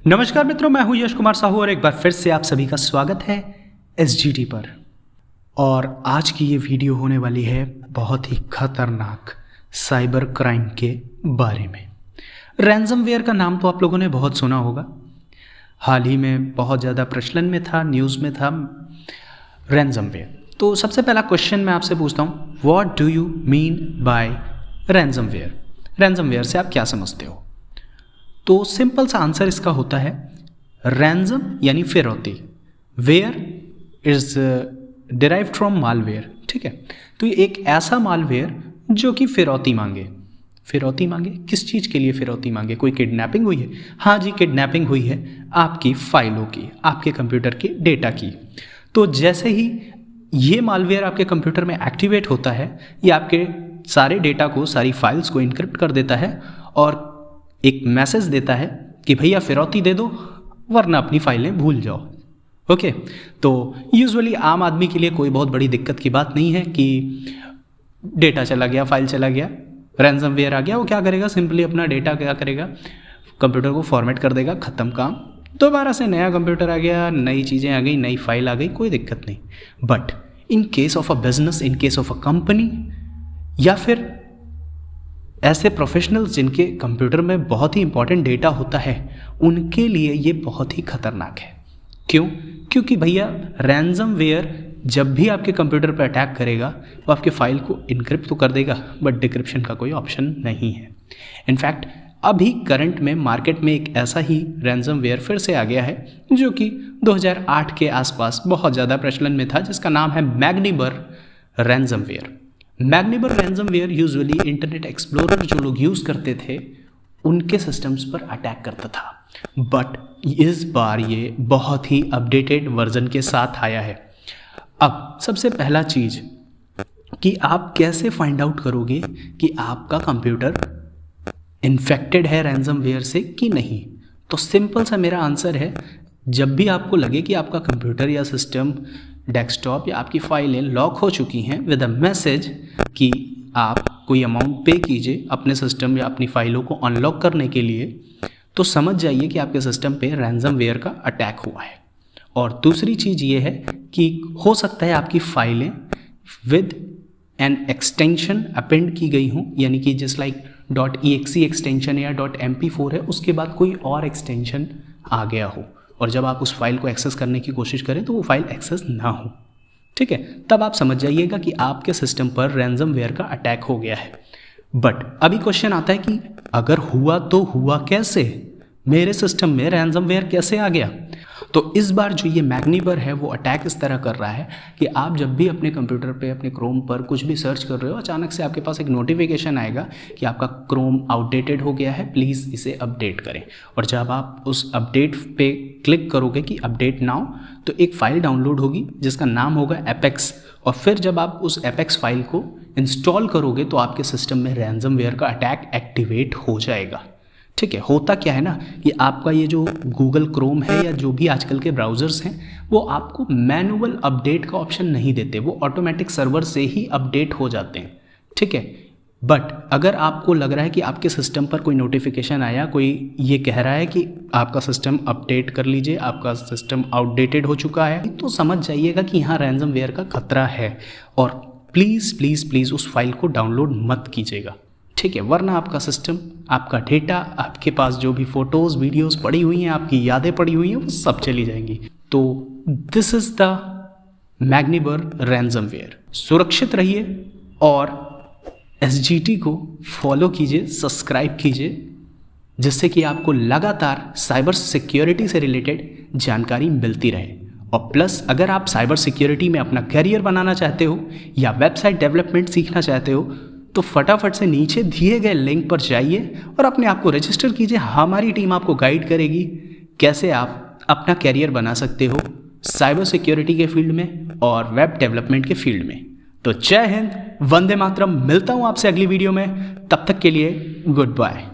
नमस्कार मित्रों, मैं हूं यश कुमार साहू और एक बार फिर से आप सभी का स्वागत है SGT पर। और आज की ये वीडियो होने वाली है बहुत ही खतरनाक साइबर क्राइम के बारे में। रैंसमवेयर का नाम तो आप लोगों ने बहुत सुना होगा, हाल ही में बहुत ज़्यादा प्रचलन में था, न्यूज़ में था रैंसमवेयर। तो सबसे पहला क्वेश्चन मैं आपसे पूछता हूँ, what do you mean by ransomware? Ransomware से आप क्या समझते हो? तो सिंपल सा आंसर इसका होता है रैंसम यानी फिरौती, where is derived from malware. ठीक है, तो ये एक ऐसा मालवेयर जो कि फिरौती मांगे। फिरौती मांगे किस चीज़ के लिए? फिरौती मांगे, कोई किडनैपिंग हुई है? हाँ जी, किडनैपिंग हुई है आपकी फाइलों की, आपके कंप्यूटर के डेटा की। तो जैसे ही ये मालवेयर आपके कंप्यूटर में एक्टिवेट होता है, ये आपके सारे डेटा को, सारी फाइल्स को इनक्रिप्ट कर देता है और एक मैसेज देता है कि भैया फिरौती दे दो वरना अपनी फाइलें भूल जाओ। ओके, तो यूजुअली आम आदमी के लिए कोई बहुत बड़ी दिक्कत की बात नहीं है कि डेटा चला गया, फाइल चला गया, रैंसमवेयर आ गया। वो क्या करेगा? सिंपली अपना डेटा क्या करेगा, कंप्यूटर को फॉर्मेट कर देगा, ख़त्म काम। दोबारा से नया कंप्यूटर आ गया, नई चीज़ें आ गई, नई फाइल आ गई, कोई दिक्कत नहीं। But in case of a business, in case of a company, या फिर ऐसे प्रोफेशनल्स जिनके कंप्यूटर में बहुत ही इंपॉर्टेंट डेटा होता है, उनके लिए ये बहुत ही खतरनाक है। क्यों? क्योंकि भैया रैंसमवेयर जब भी आपके कंप्यूटर पर अटैक करेगा वो आपके फाइल को इनक्रिप्ट तो कर देगा, बट डिक्रिप्शन का कोई ऑप्शन नहीं है। इनफैक्ट अभी करंट में मार्केट में एक ऐसा ही रैंसमवेयर फिर से आ गया है जो कि 2008 के आसपास बहुत ज़्यादा प्रचलन में था, जिसका नाम है Magniber ransomware. Magniber ransomware usually internet explorer जो लोग यूज़ करते थे उनके सिस्टम्स पर अटैक करता था, बट इस बार ये बहुत ही अपडेटेड वर्जन के साथ आया है। अब सबसे पहला चीज़ कि आप कैसे फाइंड आउट करोगे कि आपका कंप्यूटर इन्फेक्टेड है रैंसमवेयर से कि नहीं? तो सिंपल सा मेरा आंसर है, जब भी आपको लगे कि आपका कंप्यूटर या सिस्टम, डेस्कटॉप या आपकी फाइलें लॉक हो चुकी हैं विद अ मैसेज कि आप कोई अमाउंट पे कीजिए अपने सिस्टम या अपनी फाइलों को अनलॉक करने के लिए, तो समझ जाइए कि आपके सिस्टम पे रैंसमवेयर का अटैक हुआ है। और दूसरी चीज़ ये है कि हो सकता है आपकी फाइलें विद एन एक्सटेंशन अपेंड की गई हों, यानी कि जस्ट लाइक .exe एक्सटेंशन या .mp4 है, उसके बाद कोई और एक्सटेंशन आ गया हो और जब आप उस फाइल को एक्सेस करने की कोशिश करें तो वो फाइल एक्सेस ना हो। ठीक है, तब आप समझ जाइएगा कि आपके सिस्टम पर रैंसमवेयर का अटैक हो गया है। बट अभी क्वेश्चन आता है कि अगर हुआ तो हुआ कैसे? मेरे सिस्टम में रैंसमवेयर कैसे आ गया? तो इस बार जो ये मैग्नीबर है वो अटैक इस तरह कर रहा है कि आप जब भी अपने कंप्यूटर पे, अपने क्रोम पर कुछ भी सर्च कर रहे हो, अचानक से आपके पास एक नोटिफिकेशन आएगा कि आपका क्रोम आउटडेटेड हो गया है, प्लीज़ इसे अपडेट करें। और जब आप उस अपडेट पे क्लिक करोगे कि अपडेट नाउ, तो एक फ़ाइल डाउनलोड होगी जिसका नाम होगा एपेक्स। और फिर जब आप उस एपेक्स फाइल को इंस्टॉल करोगे तो आपके सिस्टम में रैंसमवेयर का अटैक एक्टिवेट हो जाएगा। ठीक है, होता क्या है ना कि आपका ये जो गूगल क्रोम है या जो भी आजकल के ब्राउज़र्स हैं, वो आपको मैनुअल अपडेट का ऑप्शन नहीं देते, वो ऑटोमेटिक सर्वर से ही अपडेट हो जाते हैं। ठीक है, बट अगर आपको लग रहा है कि आपके सिस्टम पर कोई नोटिफिकेशन आया, कोई ये कह रहा है कि आपका सिस्टम अपडेट कर लीजिए, आपका सिस्टम आउटडेटेड हो चुका है, तो समझ जाइएगा कि यहाँ रैंसमवेयर का खतरा है और प्लीज़ प्लीज़ प्लीज़ उस फाइल को डाउनलोड मत कीजिएगा। ठीक है, वरना आपका सिस्टम, आपका डेटा, आपके पास जो भी फ़ोटोज़, वीडियोज़ पड़ी हुई हैं, आपकी यादें पड़ी हुई हैं, वो सब चली जाएंगी। तो दिस इज़ द मैग्नीबर रैंसमवेयर। सुरक्षित रहिए और SGT को फॉलो कीजिए, सब्सक्राइब कीजिए, जिससे कि आपको लगातार साइबर सिक्योरिटी से रिलेटेड जानकारी मिलती रहे। और प्लस अगर आप साइबर सिक्योरिटी में अपना करियर बनाना चाहते हो या वेबसाइट डेवलपमेंट सीखना चाहते हो, तो फटाफट से नीचे दिए गए लिंक पर जाइए और अपने आप को रजिस्टर कीजिए। हमारी टीम आपको गाइड करेगी कैसे आप अपना करियर बना सकते हो साइबर सिक्योरिटी के फील्ड में और वेब डेवलपमेंट के फील्ड में। तो जय हिंद, वंदे मातरम। मिलता हूँ आपसे अगली वीडियो में, तब तक के लिए गुड बाय।